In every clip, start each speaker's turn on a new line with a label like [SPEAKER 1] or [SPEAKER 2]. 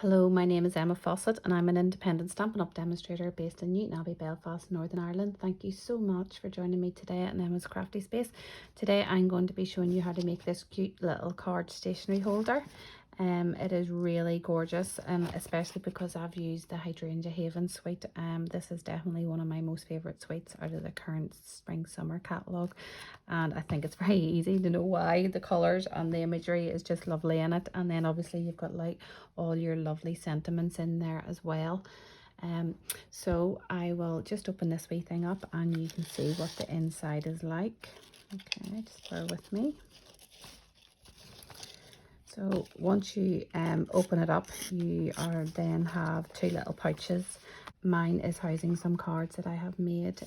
[SPEAKER 1] Hello, my name is Emma Fawcett and I'm an independent Stampin' Up demonstrator based in Newton Abbey, Belfast, Northern Ireland. Thank you so much for joining me today at Emma's Crafty Space. Today I'm going to be showing you how to make this cute little card stationery holder. It is really gorgeous, especially because I've used the Hydrangea Haven Suite. This is definitely one of my most favourite suites out of the current spring-summer catalogue, and I think it's very easy to know why. The colours and the imagery is just lovely in it, and then obviously you've got like all your lovely sentiments in there as well. So I will just open this wee thing up and you can see what the inside is like. Okay, just bear with me. So once you open it up, you are then have two little pouches. Mine is housing some cards that I have made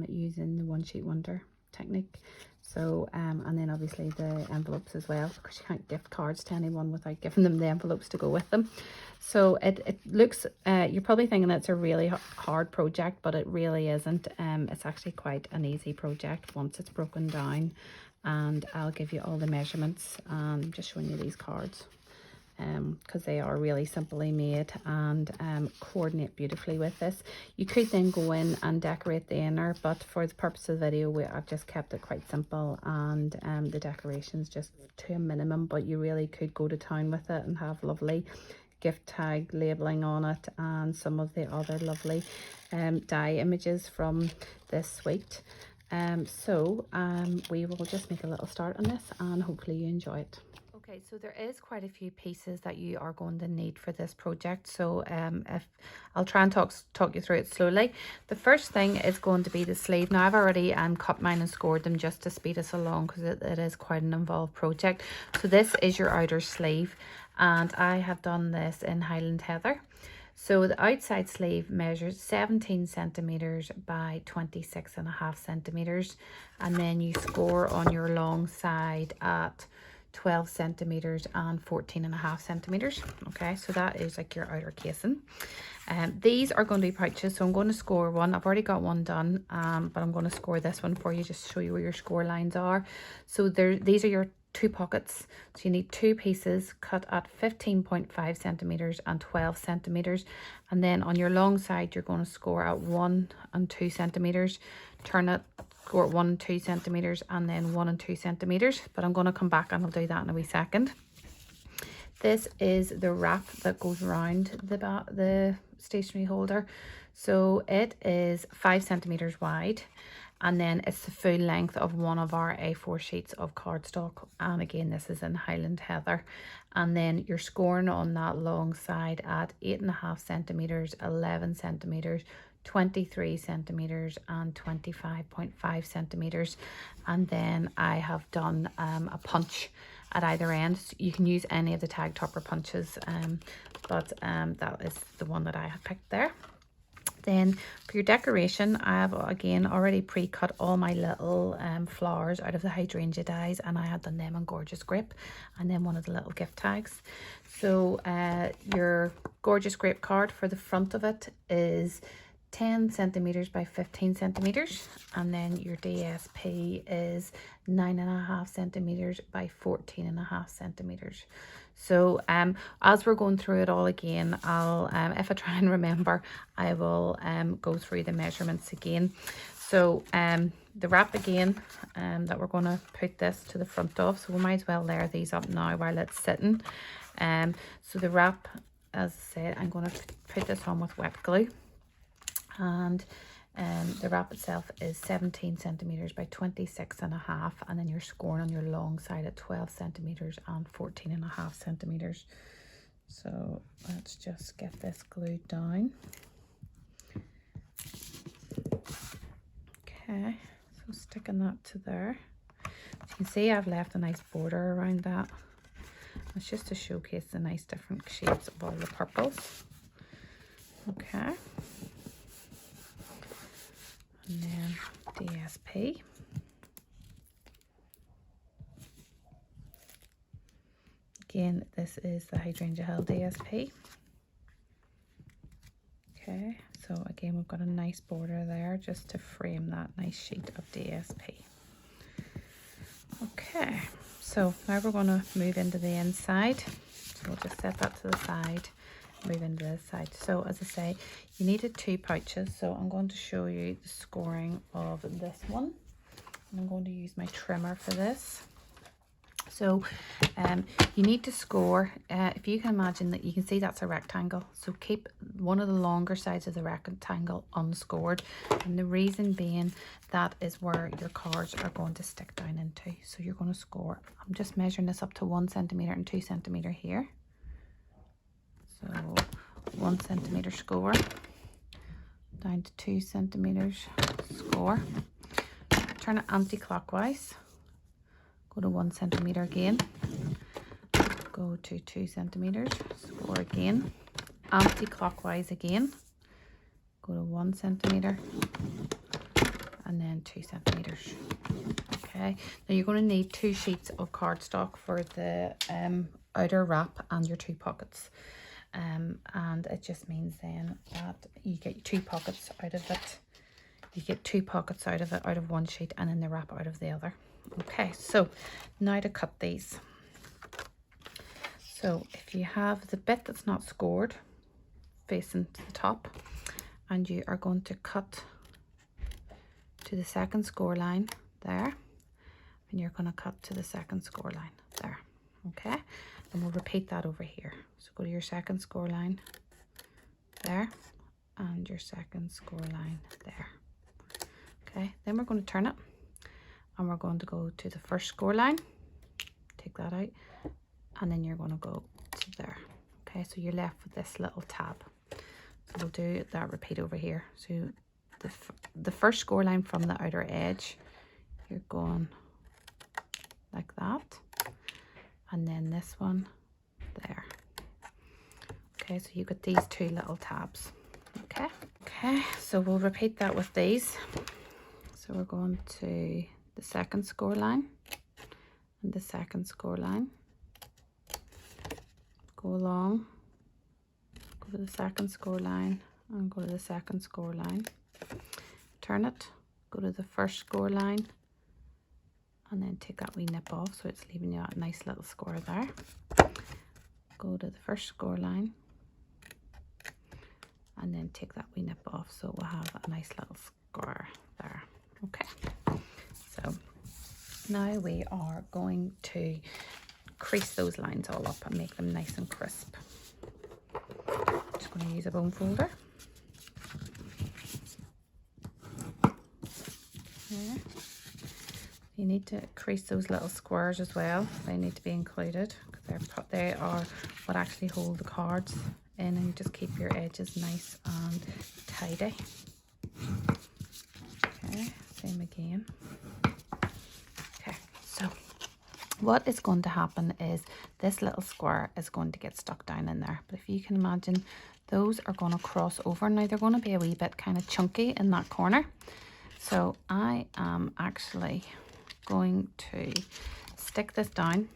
[SPEAKER 1] using the one sheet wonder technique. So and then obviously the envelopes as well, because you can't gift cards to anyone without giving them the envelopes to go with them. So it looks, you're probably thinking it's a really hard project, but it really isn't. It's actually quite an easy project once it's broken down, and I'll give you all the measurements. I'm just showing you these cards because they are really simply made and coordinate beautifully with this. You could then go in and decorate the inner, but for the purpose of the video I've just kept it quite simple, and the decorations just to a minimum, but you really could go to town with it and have lovely gift tag labeling on it and some of the other lovely die images from this suite. We will just make a little start on this and hopefully you enjoy it. Okay, so there is quite a few pieces that you are going to need for this project. So if I'll try and talk you through it slowly. The first thing is going to be the sleeve. Now I've already cut mine and scored them just to speed us along, because it is quite an involved project. So this is your outer sleeve, and I have done this in Highland Heather. So the outside sleeve measures 17 centimeters by 26.5 centimeters, and then you score on your long side at 12 centimeters and 14.5 centimeters. Okay, so that is like your outer casing. These are going to be pouches, so I'm going to score one. I've already got one done, but I'm going to score this one for you just to show you where your score lines are. So these are your two pockets, so you need two pieces cut at 15.5 centimeters and 12 centimeters, and then on your long side you're going to score at 1 and 2 centimeters, turn it, score at 1 and 2 centimeters, and then 1 and 2 centimeters. But I'm going to come back and I'll do that in a wee second. This is the wrap that goes around the stationery holder. So it is 5 centimeters wide, and then it's the full length of one of our A4 sheets of cardstock, and again this is in Highland Heather. And then you're scoring on that long side at 8.5 centimeters, 11 centimeters, 23 centimeters, and 25.5 centimeters. And then I have done a punch at either end. So you can use any of the tag topper punches, but that is the one that I have picked there. Then for your decoration, I have again already pre-cut all my little flowers out of the hydrangea dies, and I have done them on gorgeous Grape, and then one of the little gift tags. So your gorgeous Grape card for the front of it is 10 centimeters by 15 centimeters, and then your DSP is 9.5 centimeters by 14.5 centimeters. So as we're going through it all again, I'll if I try and remember, I will go through the measurements again. So the wrap again, that we're going to put this to the front of, so we might as well layer these up now while it's sitting. So the wrap, as I said, I'm going to put this on with wet glue, and the wrap itself is 17 centimeters by 26.5, and then you're scoring on your long side at 12 centimeters and 14.5 centimeters. So let's just get this glued down. Okay, so sticking that to there. As you can see, I've left a nice border around that. It's just to showcase the nice different shades of all the purples. Okay. And then DSP. Again, this is the Hydrangea Hill DSP. Okay, so again we've got a nice border there just to frame that nice sheet of DSP. Okay, so now we're going to move into the inside. So we'll just set that to the side. move into this side. So as I say, you needed 2 pouches, so I'm going to show you the scoring of this one. And I'm going to use my trimmer for this. So you need to score, if you can imagine that, you can see that's a rectangle, so keep one of the longer sides of the rectangle unscored, and the reason being that is where your cards are going to stick down into. So you're going to score, I'm just measuring this up to 1 centimeter and 2 centimeter here, so 1 centimeter score down to 2 centimeters score, turn it anti-clockwise, go to 1 centimeter again, go to 2 centimeters, score again, anti-clockwise again, go to 1 centimeter, and then 2 centimeters. Okay, now you're going to need 2 sheets of cardstock for the outer wrap and your 2 pockets. And it just means then that you get 2 pockets out of it. You get 2 pockets out of it, out of one sheet, and then the wrap out of the other. Okay, so now to cut these. So if you have the bit that's not scored facing to the top, and you are going to cut to the second score line there, and you're going to cut to the second score line there. Okay, and we'll repeat that over here. So go to your second score line there, and your second score line there. Okay, then we're going to turn it, and we're going to go to the first score line, take that out, and then you're going to go to there. Okay, so you're left with this little tab. So we'll do that repeat over here. So the first score line from the outer edge, you're going like that, and then this one there. Okay, so you got these 2 little tabs. Okay, so we'll repeat that with these. So we're going to the second score line and the second score line, go along, go to the second score line and go to the second score line, turn it, go to the first score line, and then take that wee nip off so it's leaving you a nice little score there. Go to the first score line and then take that wee nip off so we'll have a nice little score there. Okay, so now we are going to crease those lines all up and make them nice and crisp. Just going to use a bone folder. Okay. You need to crease those little squares as well. They need to be included because they are what actually hold the cards in, and you just keep your edges nice and tidy. Okay, same again. Okay, so what is going to happen is this little square is going to get stuck down in there, but if you can imagine, those are going to cross over. Now they're going to be a wee bit kind of chunky in that corner, so I am actually going to stick this down,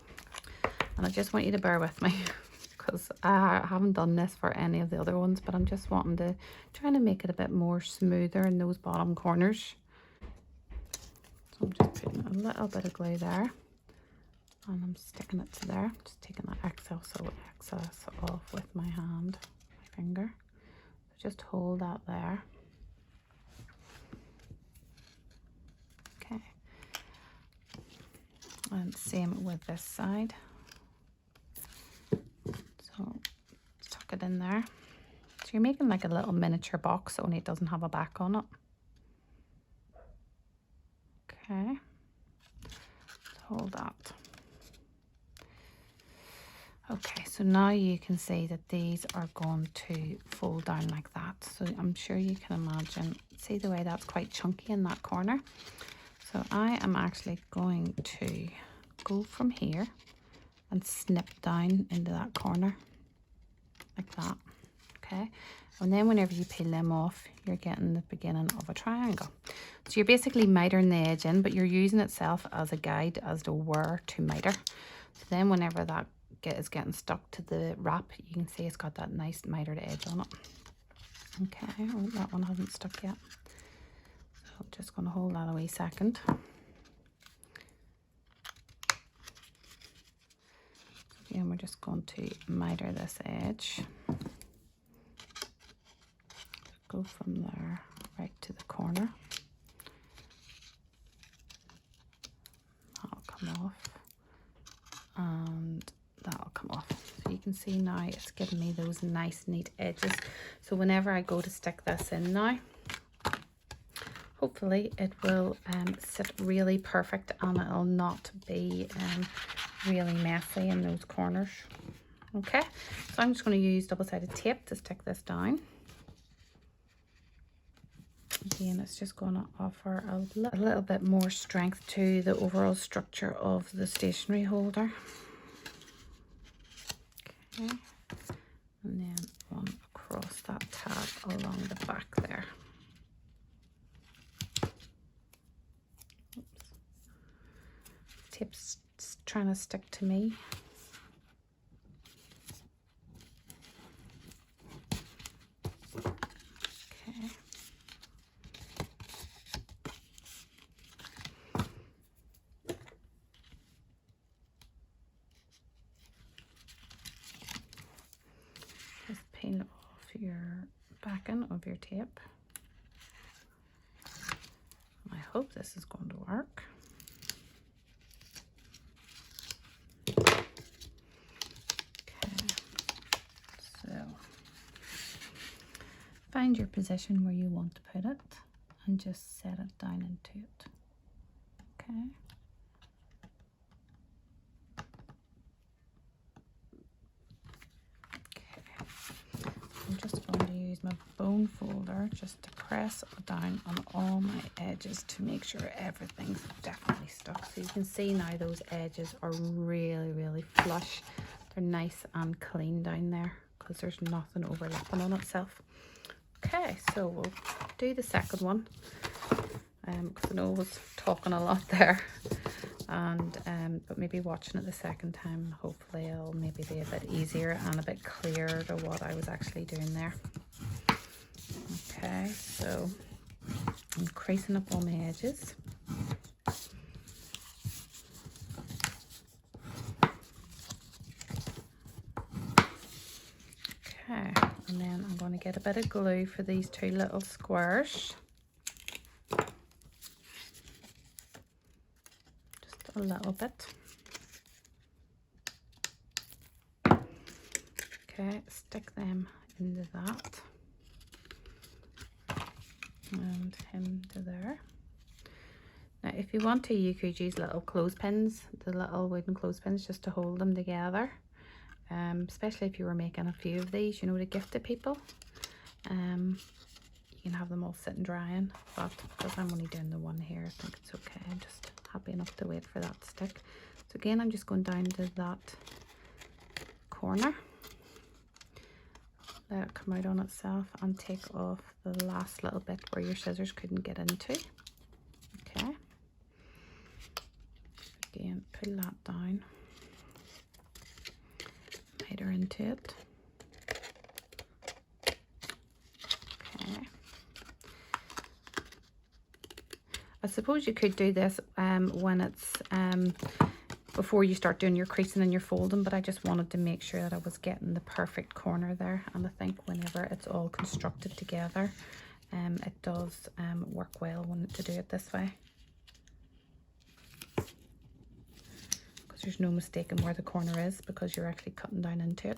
[SPEAKER 1] and I just want you to bear with me because I haven't done this for any of the other ones, but I'm just trying to make it a bit more smoother in those bottom corners. So I'm just putting a little bit of glue there, and I'm sticking it to there, just taking that excess off with my hand, my finger. So just hold that there. Okay, and same with this side. So tuck it in there. So you're making like a little miniature box, only it doesn't have a back on it. Okay, so hold that. Okay, so now you can see that these are going to fold down like that. So I'm sure you can imagine, see the way that's quite chunky in that corner. So I am actually going to go from here and snip down into that corner like that. Okay, and then whenever you peel them off, you're getting the beginning of a triangle. So you're basically mitering the edge in, but you're using itself as a guide as to where to miter. So then whenever that is getting stuck to the wrap, you can see it's got that nice mitered edge on it. Okay, well, that one hasn't stuck yet, so I'm just going to hold that a wee second. Again, we're just going to miter this edge. go from there right to the corner. That'll come off, and that'll come off. So you can see now it's giving me those nice neat edges. So whenever I go to stick this in now, hopefully it will sit really perfect, and it'll not be really messy in those corners. Okay, so I'm just going to use double-sided tape to stick this down. Again, it's just going to offer a little bit more strength to the overall structure of the stationery holder. Okay, and then one across that tab along the back there. Oops. Tape's trying to stick to me. Okay. Just peel off your backing of your tape. I hope this is going to work. Find your position where you want to put it and just set it down into it. Okay. Okay. I'm just going to use my bone folder just to press down on all my edges to make sure everything's definitely stuck. So you can see now those edges are really flush. They're nice and clean down there because there's nothing overlapping on itself. Okay, so we'll do the second one, because I know I was talking a lot there, and but maybe watching it the second time, hopefully it'll maybe be a bit easier and a bit clearer to what I was actually doing there. Okay, so I'm creasing up all my edges. Okay, and then I'm going to get a bit of glue for these two little squares. Just a little bit. Okay, stick them into that. And into there. Now, if you want to, you could use little clothespins, the little wooden clothespins, just to hold them together. Especially if you were making a few of these, you know, to gift to people. You can have them all sitting drying, but because I'm only doing the one here, I think it's okay. I'm just happy enough to wait for that to stick. So again, I'm just going down to that corner, let it come out on itself, and take off the last little bit where your scissors couldn't get into. Okay. Again, pull that down. Her into it. Okay. I suppose you could do this when it's before you start doing your creasing and your folding, but I just wanted to make sure that I was getting the perfect corner there, and I think whenever it's all constructed together, it does work well to do it this way. There's no mistaking where the corner is because you're actually cutting down into it.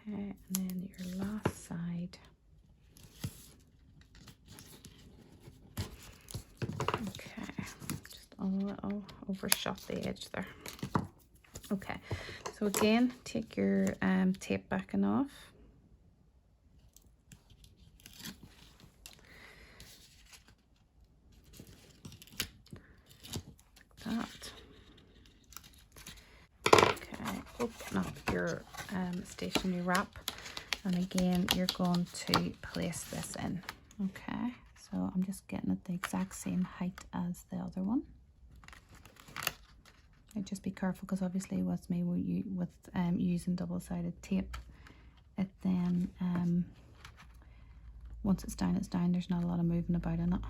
[SPEAKER 1] Okay, and then your last side. Okay, just a little overshot the edge there. Okay, so again, take your tape backing off. That. Okay, open up your stationery wrap, and again you're going to place this in. Okay, so I'm just getting it the exact same height as the other one. I'd just be careful because obviously with me using double-sided tape, it then once it's down, there's not a lot of moving about in it.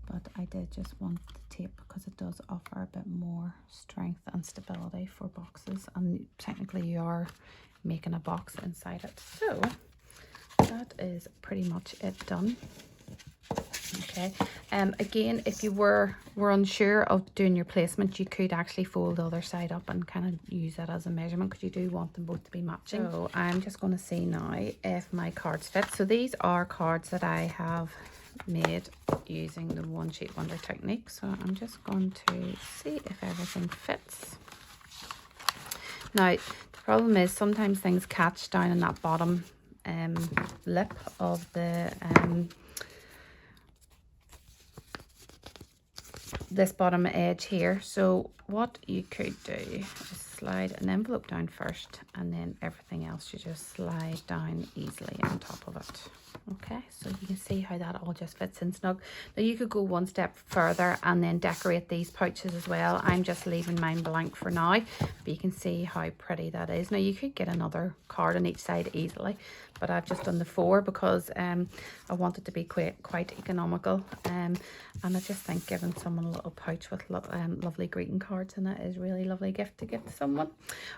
[SPEAKER 1] but I did just want the tape because it does offer a bit more strength and stability for boxes, and technically you are making a box inside it. So that is pretty much it done. Okay, again, if you were unsure of doing your placement, you could actually fold the other side up and kind of use that as a measurement, because you do want them both to be matching. So I'm just going to see now if my cards fit. So these are cards that I have made using the one sheet wonder technique. So I'm just going to see if everything fits. Now the problem is sometimes things catch down in that bottom lip of the this bottom edge here. So what you could do is slide an envelope down first, and then everything else you just slide down easily on top of it. Okay, so you can see how that all just fits in snug. Now you could go one step further and then decorate these pouches as well. I'm just leaving mine blank for now, but you can see how pretty that is. Now you could get another card on each side easily, but I've just done the 4 because I wanted to be quite economical, and I just think giving someone a little pouch with lovely greeting cards in it is really lovely gift to give to someone.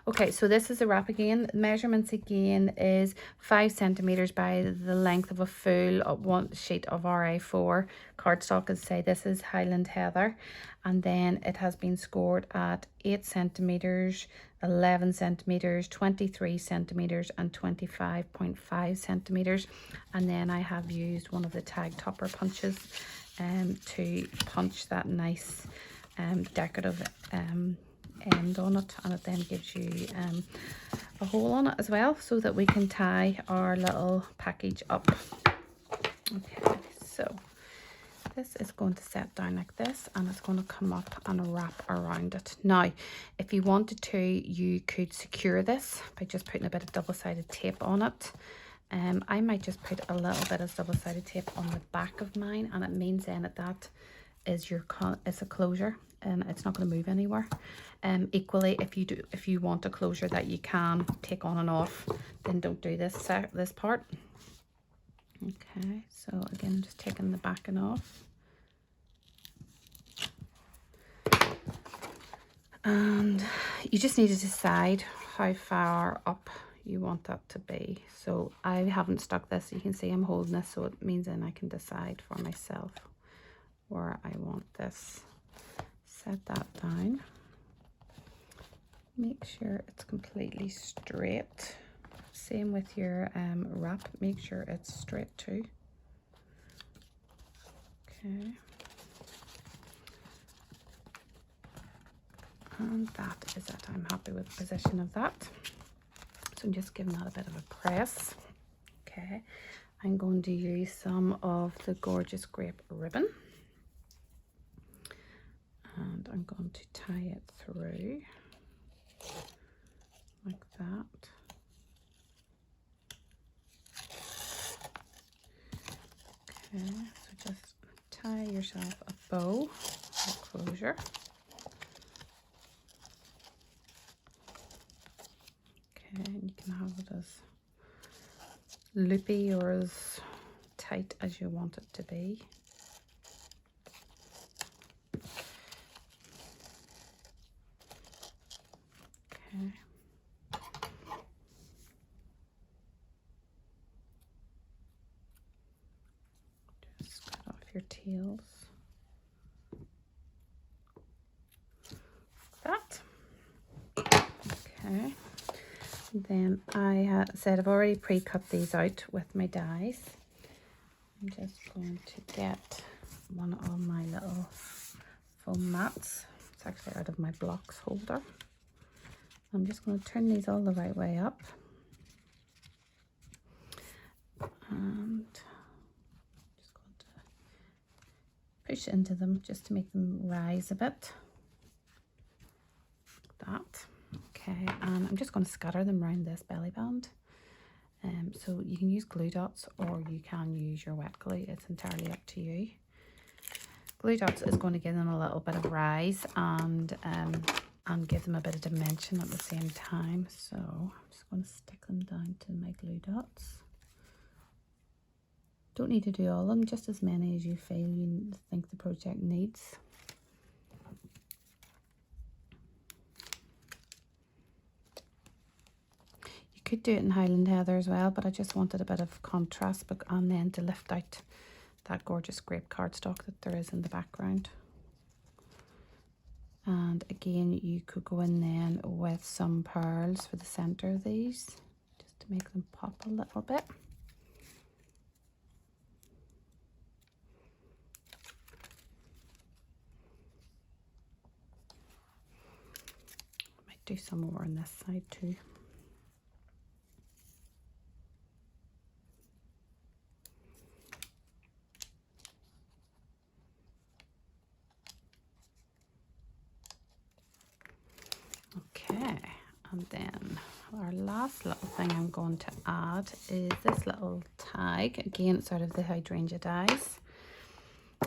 [SPEAKER 1] Okay, so this is the wrap again. Measurements again is 5 centimeters by the length of a full one sheet of RA4 cardstock. As I say, this is Highland Heather, and then it has been scored at 8 centimeters, 11 centimeters, 23 centimeters, and 25.5 centimeters. And then I have used one of the tag topper punches to punch that nice decorative end on it, and it then gives you a hole on it as well, so that we can tie our little package up. Okay, so this is going to set down like this, and it's going to come up and wrap around it. Now if you wanted to, you could secure this by just putting a bit of double-sided tape on it. I might just put a little bit of double-sided tape on the back of mine, and it means then that is it's a closure, and it's not going to move anywhere. Equally, if you want a closure that you can take on and off, then don't do this part. Okay, so again, I'm just taking the backing off, and you just need to decide how far up you want that to be. So I haven't stuck this, you can see I'm holding this, so it means then I can decide for myself where I want this. Set that down, make sure it's completely straight. Same with your wrap, make sure it's straight too. Okay, and that is it. I'm happy with the position of that. So I'm just giving that a bit of a press. Okay, I'm going to use some of the gorgeous Grape ribbon, and I'm going to tie it through like that. Okay, so just tie yourself a bow or closure. Okay, and you can have it as loopy or as tight as you want it to be. Okay. Just cut off your tails. Like that. Okay. Then I said I've already pre-cut these out with my dies. I'm just going to get one of my little foam mats. It's actually out of my blocks holder. I'm just going to turn these all the right way up, and just going to push into them just to make them rise a bit, like that. Okay, and I'm just going to scatter them around this belly band. So you can use glue dots or you can use your wet glue, it's entirely up to you. Glue dots is going to give them a little bit of rise and give them a bit of dimension at the same time. So I'm just going to stick them down to my glue dots. Don't need to do all of them, just as many as you feel you think the project needs. You could do it in Highland Heather as well, but I just wanted a bit of contrast, and then to lift out that gorgeous grape cardstock that there is in the background. And again, you could go in then with some pearls for the center of these, just to make them pop a little bit. Might do some more on this side too. Okay, and then our last little thing I'm going to add is this little tag. Again, it's out of the Hydrangea dies.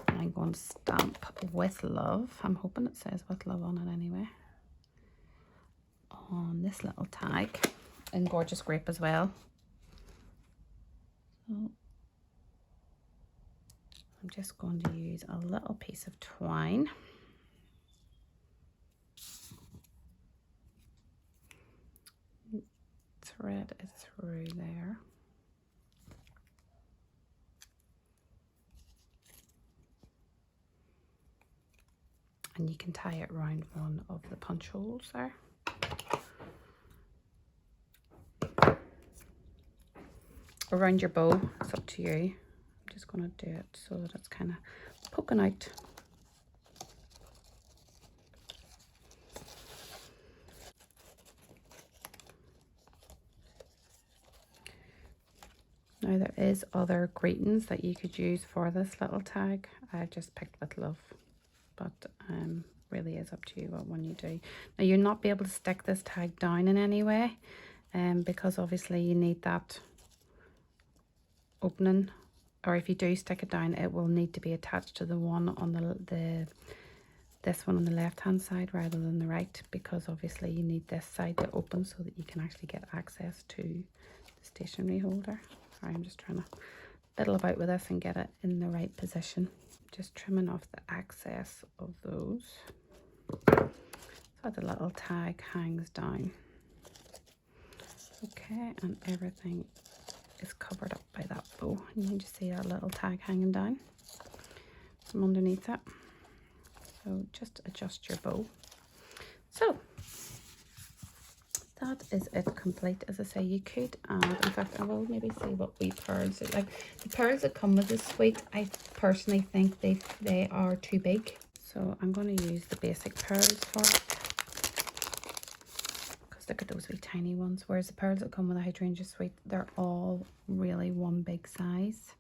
[SPEAKER 1] I'm going to stamp with love. I'm hoping it says with love on it anyway. On this little tag in gorgeous grape as well. So I'm just going to use a little piece of twine. Thread it through there. And you can tie it around one of the punch holes there. Around your bow, it's up to you. I'm just going to do it so that it's kind of poking out. Now there is other greetings that you could use for this little tag. I just picked with love, but really is up to you what one you do. Now you'll not be able to stick this tag down in any way, because obviously you need that opening, or if you do stick it down, it will need to be attached to the one on this one on the left hand side rather than the right, because obviously you need this side to open so that you can actually get access to the stationery holder. Sorry, I'm just trying to fiddle about with this and get it in the right position. Just trimming off the excess of those so the little tag hangs down. Okay, and everything is covered up by that bow. And you can just see that little tag hanging down from underneath it. So just adjust your bow. So that is it complete. As I say, you could add, in fact I will maybe see what wee pearls are like. The pearls that come with this suite, I personally think they are too big, so I'm going to use the basic pearls for it, because look at those wee tiny ones, whereas the pearls that come with the Hydrangea suite, they're all really one big size.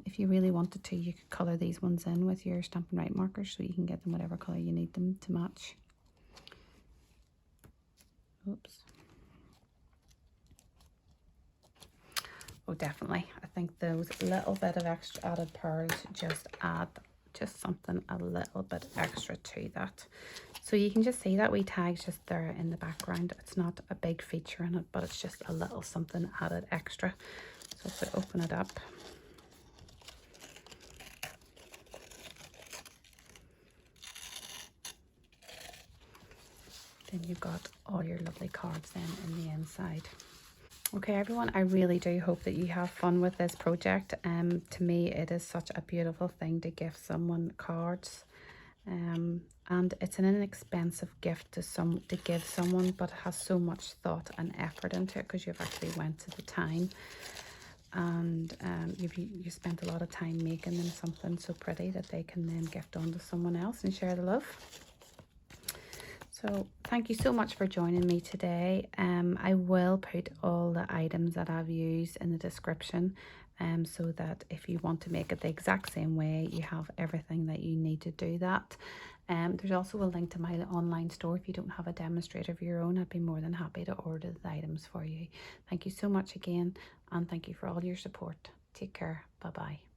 [SPEAKER 1] If you really wanted to, you could colour these ones in with your Stampin' Up markers so you can get them whatever colour you need them to match. Oops. Oh, definitely. I think those little bit of extra added pearls just add just something a little bit extra to that. So you can just see that wee tag's just there in the background. It's not a big feature in it, but it's just a little something added extra. So if we open it up, then you've got all your lovely cards then in the inside. Okay everyone, I really do hope that you have fun with this project. To me it is such a beautiful thing to give someone cards, and it's an inexpensive gift to give someone, but it has so much thought and effort into it because you've actually went to the time, and you spent a lot of time making them something so pretty that they can then gift on to someone else and share the love. So thank you so much for joining me today. I will put all the items that I've used in the description, so that if you want to make it the exact same way, you have everything that you need to do that. There's also a link to my online store. If you don't have a demonstrator of your own, I'd be more than happy to order the items for you. Thank you so much again, and thank you for all your support. Take care. Bye-bye.